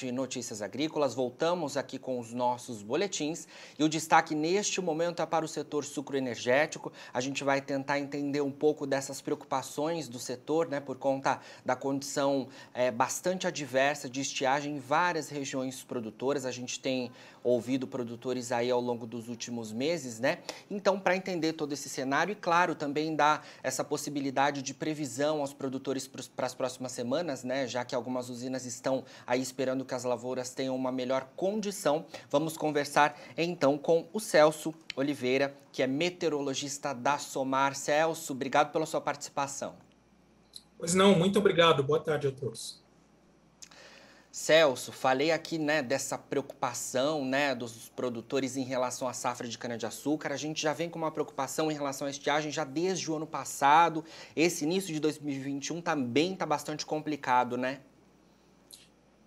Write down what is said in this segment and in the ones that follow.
Tarde Notícias Agrícolas. Voltamos aqui com os nossos boletins e o destaque neste momento é para o setor sucroenergético. A gente vai tentar entender um pouco dessas preocupações do setor, né, por conta da condição bastante adversa de estiagem em várias regiões produtoras. A gente tem ouvido produtores aí ao longo dos últimos meses, né? Então, para entender todo esse cenário e, claro, também dar essa possibilidade de previsão aos produtores para as próximas semanas, né? Já que algumas usinas estão aí esperando que as lavouras tenham uma melhor condição, vamos conversar então com o Celso Oliveira, que é meteorologista da SOMAR. Celso, obrigado pela sua participação. Pois não, muito obrigado. Boa tarde a todos. Celso, falei aqui, né, dessa preocupação, né, dos produtores em relação à safra de cana-de-açúcar. A gente já vem com uma preocupação em relação à estiagem já desde o ano passado. Esse início de 2021 também está bastante complicado, né?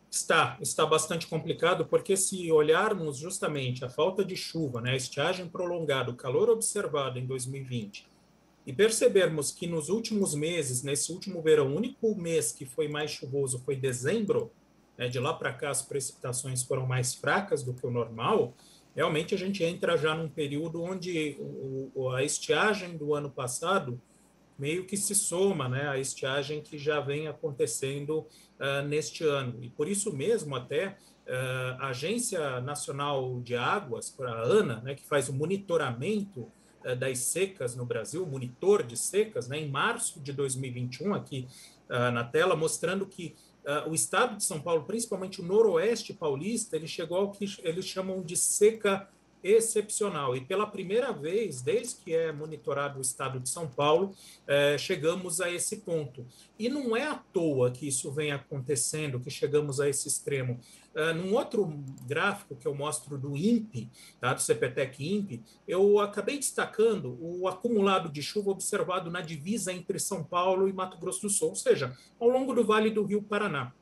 Está bastante complicado, porque se olharmos justamente a falta de chuva, né, a estiagem prolongada, o calor observado em 2020, e percebermos que nos últimos meses, nesse último verão, o único mês que foi mais chuvoso foi dezembro, né, de lá para cá as precipitações foram mais fracas do que o normal, realmente a gente entra já num período onde a estiagem do ano passado meio que se soma, né, à estiagem que já vem acontecendo neste ano. E por isso mesmo, até a Agência Nacional de Águas, a ANA, né, que faz o monitoramento das secas no Brasil, monitor de secas, né, em março de 2021, aqui na tela, mostrando que o estado de São Paulo, principalmente o noroeste paulista, ele chegou ao que eles chamam de seca excepcional. E pela primeira vez, desde que é monitorado o estado de São Paulo, chegamos a esse ponto. E não é à toa que isso vem acontecendo, que chegamos a esse extremo. Num outro gráfico que eu mostro do INPE, tá, do CPTEC-INPE, eu acabei destacando o acumulado de chuva observado na divisa entre São Paulo e Mato Grosso do Sul, ou seja, ao longo do Vale do Rio Paraná.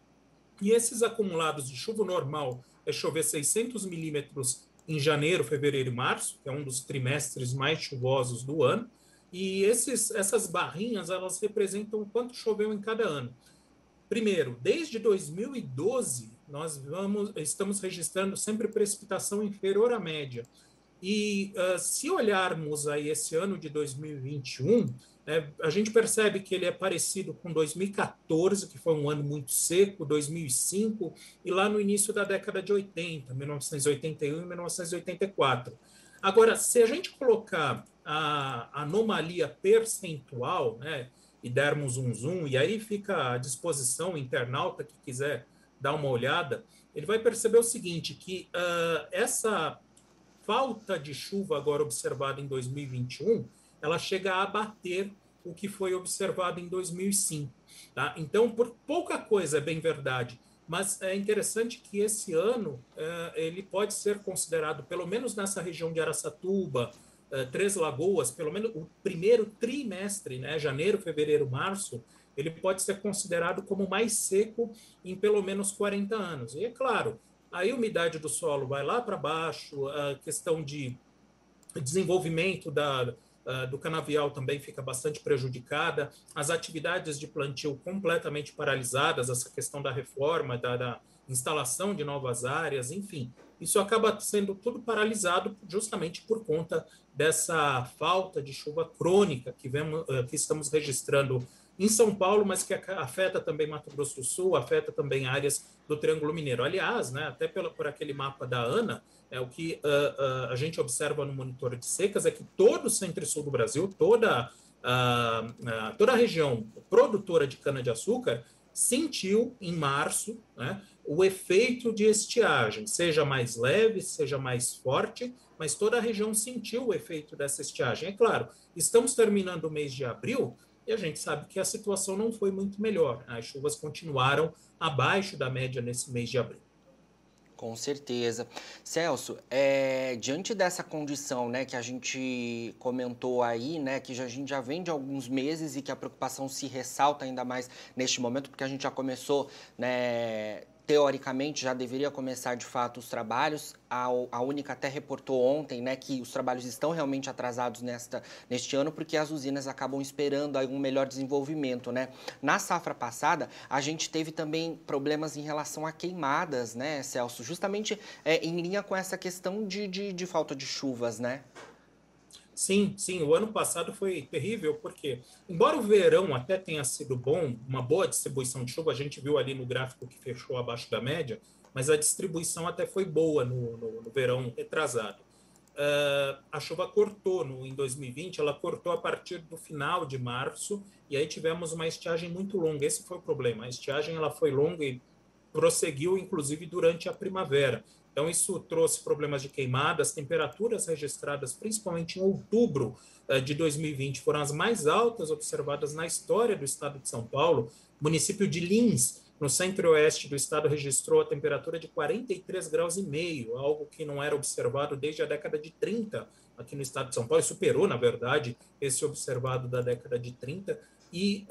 E esses acumulados de chuva normal é chover 600 milímetros em janeiro, fevereiro e março, que é um dos trimestres mais chuvosos do ano, e essas barrinhas, elas representam o quanto choveu em cada ano. Primeiro, desde 2012, estamos registrando sempre precipitação inferior à média. E se olharmos aí esse ano de 2021, a gente percebe que ele é parecido com 2014, que foi um ano muito seco, 2005, e lá no início da década de 80, 1981 e 1984. Agora, se a gente colocar a anomalia percentual, né, e dermos um zoom, e aí fica à disposição o internauta que quiser dar uma olhada, ele vai perceber o seguinte, que essa falta de chuva agora observada em 2021, ela chega a abater o que foi observado em 2005. Tá? Então, por pouca coisa, é bem verdade, mas é interessante que esse ano ele pode ser considerado, pelo menos nessa região de Araçatuba, Três Lagoas, pelo menos o primeiro trimestre, né, janeiro, fevereiro, março, ele pode ser considerado como mais seco em pelo menos 40 anos. E é claro, a umidade do solo vai lá para baixo, a questão de desenvolvimento do canavial também fica bastante prejudicada, as atividades de plantio completamente paralisadas, essa questão da reforma, da instalação de novas áreas, enfim, isso acaba sendo tudo paralisado justamente por conta dessa falta de chuva crônica que estamos registrando em São Paulo, mas que afeta também Mato Grosso do Sul, afeta também áreas do Triângulo Mineiro. Aliás, né, até por aquele mapa da ANA, o que a gente observa no monitor de secas é que todo o centro e sul do Brasil, toda a região produtora de cana-de-açúcar, sentiu em março, né, o efeito de estiagem, seja mais leve, seja mais forte, mas toda a região sentiu o efeito dessa estiagem. É claro, estamos terminando o mês de abril e a gente sabe que a situação não foi muito melhor. As chuvas continuaram abaixo da média nesse mês de abril. Com certeza. Celso, diante dessa condição, né, que a gente comentou aí, né, que a gente já vem de alguns meses e que a preocupação se ressalta ainda mais neste momento, porque a gente já começou, né, teoricamente já deveria começar de fato os trabalhos. A Única até reportou ontem, né, que os trabalhos estão realmente atrasados neste ano, porque as usinas acabam esperando aí um melhor desenvolvimento, né? Na safra passada, a gente teve também problemas em relação a queimadas, né, Celso? Justamente em linha com essa questão de falta de chuvas, né? Sim, sim, o ano passado foi terrível, porque, embora o verão até tenha sido bom, uma boa distribuição de chuva, a gente viu ali no gráfico que fechou abaixo da média, mas a distribuição até foi boa no verão retrasado. A chuva cortou em 2020, ela cortou a partir do final de março, e aí tivemos uma estiagem muito longa. Esse foi o problema, a estiagem ela foi longa e prosseguiu, inclusive, durante a primavera. Então, isso trouxe problemas de queimada. As temperaturas registradas, principalmente em outubro de 2020, foram as mais altas observadas na história do estado de São Paulo. O município de Lins, no centro-oeste do estado, registrou a temperatura de 43 graus e meio, algo que não era observado desde a década de 30 aqui no estado de São Paulo, e superou, na verdade, esse observado da década de 30. E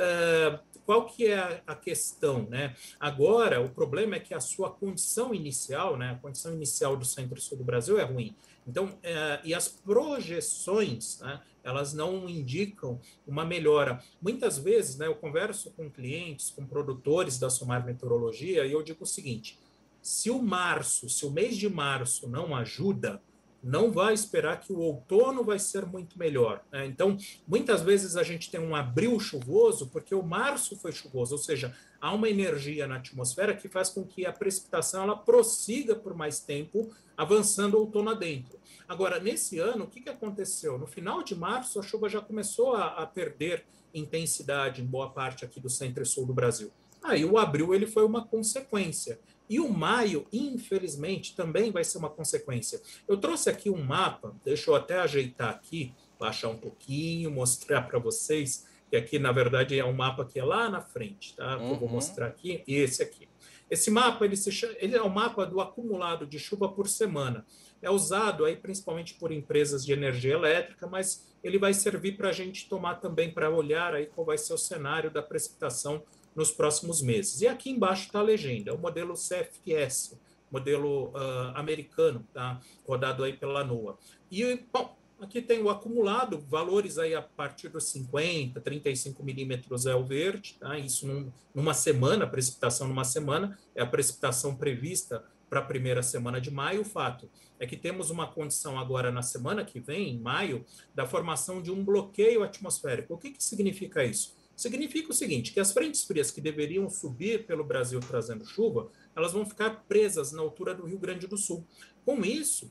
qual que é a questão, né? Agora, o problema é que a sua condição inicial, né, a condição inicial do centro e sul do Brasil é ruim. Então, e as projeções, né, elas não indicam uma melhora. Muitas vezes, né, eu converso com clientes, com produtores da Somar Meteorologia, e eu digo o seguinte: se o mês de março não ajuda, não vai esperar que o outono vai ser muito melhor, né? Então, muitas vezes a gente tem um abril chuvoso porque o março foi chuvoso, ou seja, há uma energia na atmosfera que faz com que a precipitação ela prossiga por mais tempo, avançando outono adentro. Agora, nesse ano, o que aconteceu? No final de março, a chuva já começou a perder intensidade em boa parte aqui do centro e sul do Brasil. Aí o abril ele foi uma consequência. E o maio, infelizmente, também vai ser uma consequência. Eu trouxe aqui um mapa, deixa eu até ajeitar aqui, baixar um pouquinho, mostrar para vocês, que aqui, na verdade, é um mapa que é lá na frente, tá? Que eu vou mostrar aqui, e esse aqui. Esse mapa, ele é o mapa do acumulado de chuva por semana. É usado aí principalmente por empresas de energia elétrica, mas ele vai servir para a gente tomar também, para olhar aí qual vai ser o cenário da precipitação nos próximos meses. E aqui embaixo está a legenda, é o modelo CFS, modelo americano, tá? Rodado aí pela NOAA. E, bom, aqui tem o acumulado, valores aí a partir dos 50, 35 milímetros é o verde, tá? Isso numa semana, precipitação numa semana, é a precipitação prevista para a primeira semana de maio. O fato é que temos uma condição agora na semana que vem, em maio, da formação de um bloqueio atmosférico. O que significa isso? Significa o seguinte, que as frentes frias que deveriam subir pelo Brasil trazendo chuva, elas vão ficar presas na altura do Rio Grande do Sul. Com isso,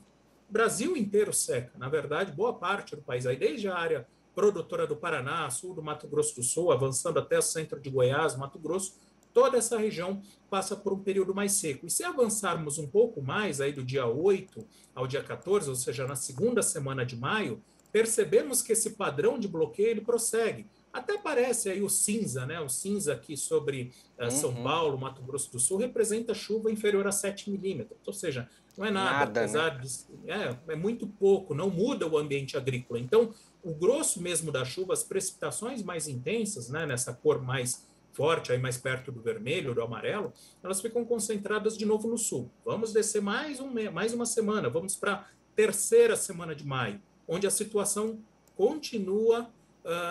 o Brasil inteiro seca. Na verdade, boa parte do país, aí desde a área produtora do Paraná, sul do Mato Grosso do Sul, avançando até o centro de Goiás, Mato Grosso, toda essa região passa por um período mais seco. E se avançarmos um pouco mais, aí do dia 8 ao dia 14, ou seja, na segunda semana de maio, percebemos que esse padrão de bloqueio ele prossegue. Até parece aí o cinza, né? O cinza aqui sobre São Paulo, Mato Grosso do Sul, representa chuva inferior a 7 milímetros. Ou seja, não é nada, apesar né? é muito pouco, não muda o ambiente agrícola. Então, o grosso mesmo da chuva, as precipitações mais intensas, né? Nessa cor mais forte, aí mais perto do vermelho, do amarelo, elas ficam concentradas de novo no sul. Vamos descer mais uma semana, vamos para a terceira semana de maio, onde a situação continua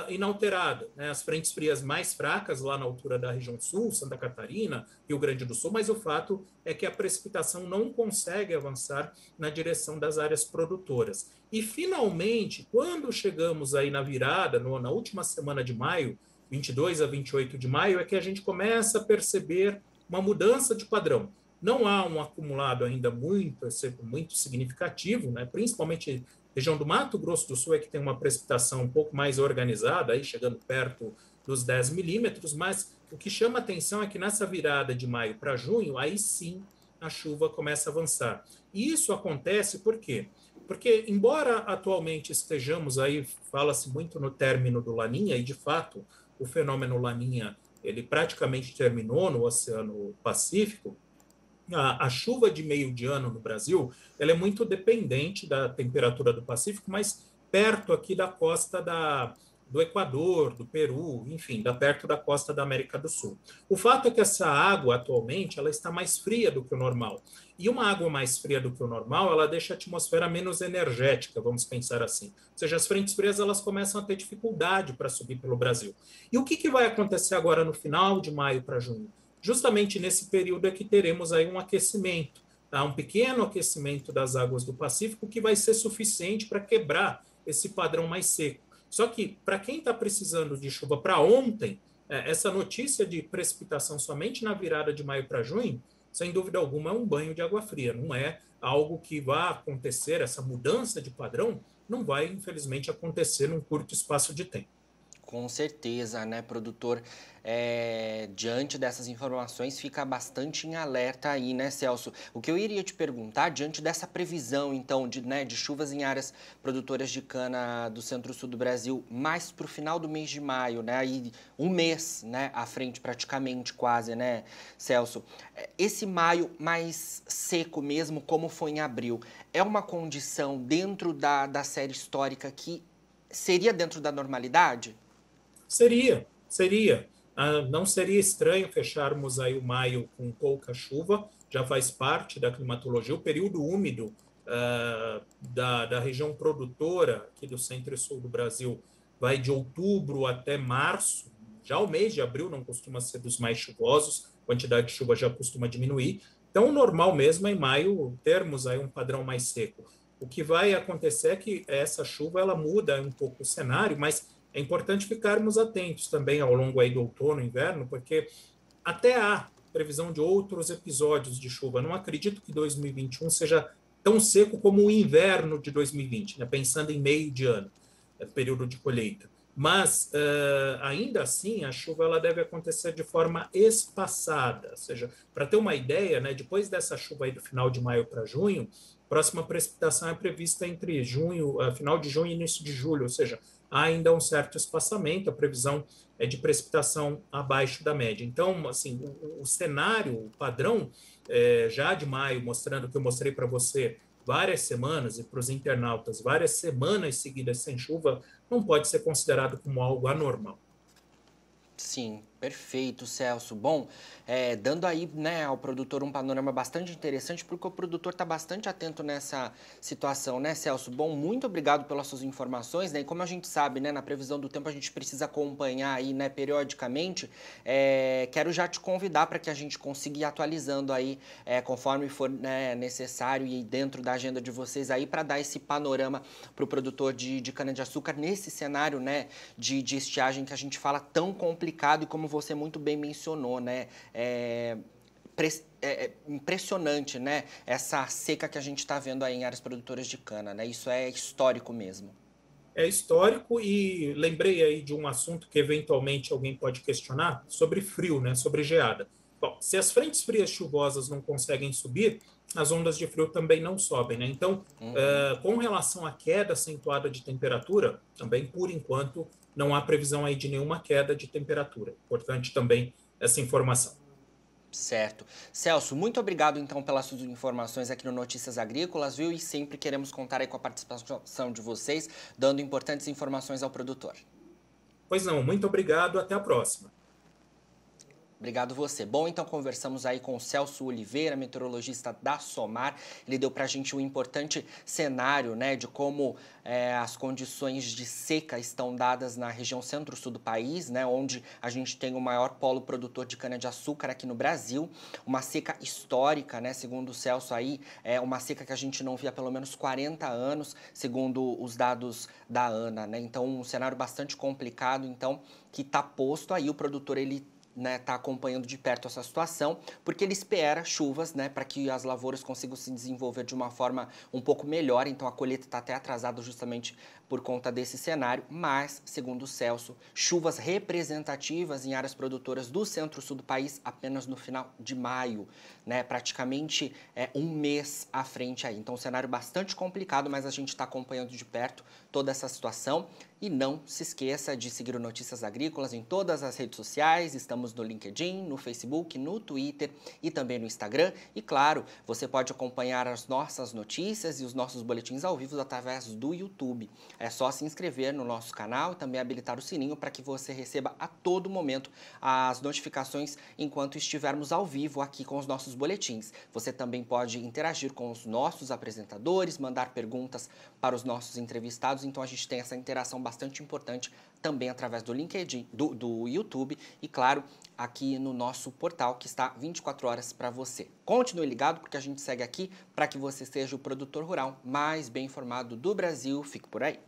inalterada, né? As frentes frias mais fracas lá na altura da região sul, Santa Catarina, Rio Grande do Sul, mas o fato é que a precipitação não consegue avançar na direção das áreas produtoras. E finalmente, quando chegamos aí na virada, na última semana de maio, 22 a 28 de maio, é que a gente começa a perceber uma mudança de padrão. Não há um acumulado ainda muito significativo, né? Principalmente região do Mato Grosso do Sul é que tem uma precipitação um pouco mais organizada, aí chegando perto dos 10 milímetros, mas o que chama atenção é que nessa virada de maio para junho, aí sim a chuva começa a avançar. E isso acontece por quê? Porque, embora atualmente estejamos aí, fala-se muito no término do Laninha, e de fato o fenômeno Laninha ele praticamente terminou no Oceano Pacífico, a chuva de meio de ano no Brasil ela é muito dependente da temperatura do Pacífico, mas perto aqui da costa do Equador, do Peru, enfim, da perto da costa da América do Sul. O fato é que essa água, atualmente, ela está mais fria do que o normal. E uma água mais fria do que o normal, ela deixa a atmosfera menos energética, vamos pensar assim. Ou seja, as frentes frias, elas começam a ter dificuldade para subir pelo Brasil. E o que vai acontecer agora no final de maio para junho? Justamente nesse período é que teremos aí um aquecimento, tá? Um pequeno aquecimento das águas do Pacífico que vai ser suficiente para quebrar esse padrão mais seco. Só que, para quem está precisando de chuva para ontem, essa notícia de precipitação somente na virada de maio para junho, sem dúvida alguma, é um banho de água fria. Não é algo que vá acontecer, essa mudança de padrão não vai, infelizmente, acontecer num curto espaço de tempo. Com certeza, né, produtor? Diante dessas informações, fica bastante em alerta aí, né, Celso? O que eu iria te perguntar, diante dessa previsão, então, de chuvas em áreas produtoras de cana do centro-sul do Brasil, mais para o final do mês de maio, né, aí um mês, né, à frente praticamente quase, né, Celso? Esse maio mais seco mesmo, como foi em abril, é uma condição dentro da série histórica que seria dentro da normalidade? Seria. Não seria estranho fecharmos aí o maio com pouca chuva, já faz parte da climatologia. O período úmido da região produtora aqui do centro e sul do Brasil vai de outubro até março. Já o mês de abril não costuma ser dos mais chuvosos, a quantidade de chuva já costuma diminuir. Então, o normal mesmo é em maio termos aí um padrão mais seco. O que vai acontecer é que essa chuva ela muda um pouco o cenário, mas é importante ficarmos atentos também ao longo aí do outono, inverno, porque até há previsão de outros episódios de chuva. Não acredito que 2021 seja tão seco como o inverno de 2020, né? Pensando em meio de ano, período de colheita. Mas, ainda assim, a chuva ela deve acontecer de forma espaçada. Ou seja, para ter uma ideia, né, depois dessa chuva aí do final de maio para junho, a próxima precipitação é prevista entre final de junho e início de julho, ou seja, há ainda um certo espaçamento, a previsão é de precipitação abaixo da média. Então, assim, o cenário, o padrão já de maio, mostrando o que eu mostrei para você várias semanas, e para os internautas, várias semanas seguidas sem chuva, não pode ser considerado como algo anormal. Sim, perfeito, Celso. Bom, dando aí, né, ao produtor um panorama bastante interessante, porque o produtor está bastante atento nessa situação, né, Celso? Bom, muito obrigado pelas suas informações, né? E como a gente sabe, né, na previsão do tempo a gente precisa acompanhar aí, né, periodicamente. Quero já te convidar para que a gente consiga ir atualizando aí, conforme for, né, necessário e dentro da agenda de vocês aí, para dar esse panorama para o produtor de cana-de-açúcar nesse cenário, né, de estiagem que a gente fala tão complicado e como você muito bem mencionou, né? Impressionante, né? Essa seca que a gente está vendo aí em áreas produtoras de cana, né? Isso é histórico mesmo. É histórico e lembrei aí de um assunto que eventualmente alguém pode questionar sobre frio, né? Sobre geada. Bom, se as frentes frias chuvosas não conseguem subir, as ondas de frio também não sobem, né? Então, Uhum. com relação à queda acentuada de temperatura, também por enquanto não há previsão aí de nenhuma queda de temperatura. Importante também essa informação. Certo. Celso, muito obrigado então pelas suas informações aqui no Notícias Agrícolas, viu? E sempre queremos contar aí com a participação de vocês, dando importantes informações ao produtor. Pois não, muito obrigado, até a próxima. Obrigado você. Bom, então conversamos aí com o Celso Oliveira, meteorologista da SOMAR. Ele deu para a gente um importante cenário, né, de como as condições de seca estão dadas na região centro-sul do país, né, onde a gente tem o maior polo produtor de cana-de-açúcar aqui no Brasil. Uma seca histórica, né, segundo o Celso aí, é uma seca que a gente não via há pelo menos 40 anos, segundo os dados da ANA, né. Então, um cenário bastante complicado, então, que está posto aí. O produtor, ele tá acompanhando de perto essa situação, porque ele espera chuvas, né, para que as lavouras consigam se desenvolver de uma forma um pouco melhor. Então a colheita está até atrasada justamente por conta desse cenário, mas, segundo o Celso, chuvas representativas em áreas produtoras do centro-sul do país apenas no final de maio, né, praticamente um mês à frente aí. Então um cenário bastante complicado, mas a gente está acompanhando de perto toda essa situação. E não se esqueça de seguir o Notícias Agrícolas em todas as redes sociais, estamos Estamos no LinkedIn, no Facebook, no Twitter e também no Instagram. E claro, você pode acompanhar as nossas notícias e os nossos boletins ao vivo através do YouTube. É só se inscrever no nosso canal e também habilitar o sininho para que você receba a todo momento as notificações enquanto estivermos ao vivo aqui com os nossos boletins. Você também pode interagir com os nossos apresentadores, mandar perguntas para os nossos entrevistados, então a gente tem essa interação bastante importante também através do LinkedIn, do YouTube e, claro, aqui no nosso portal que está 24 horas para você. Continue ligado porque a gente segue aqui para que você seja o produtor rural mais bem informado do Brasil. Fique por aí.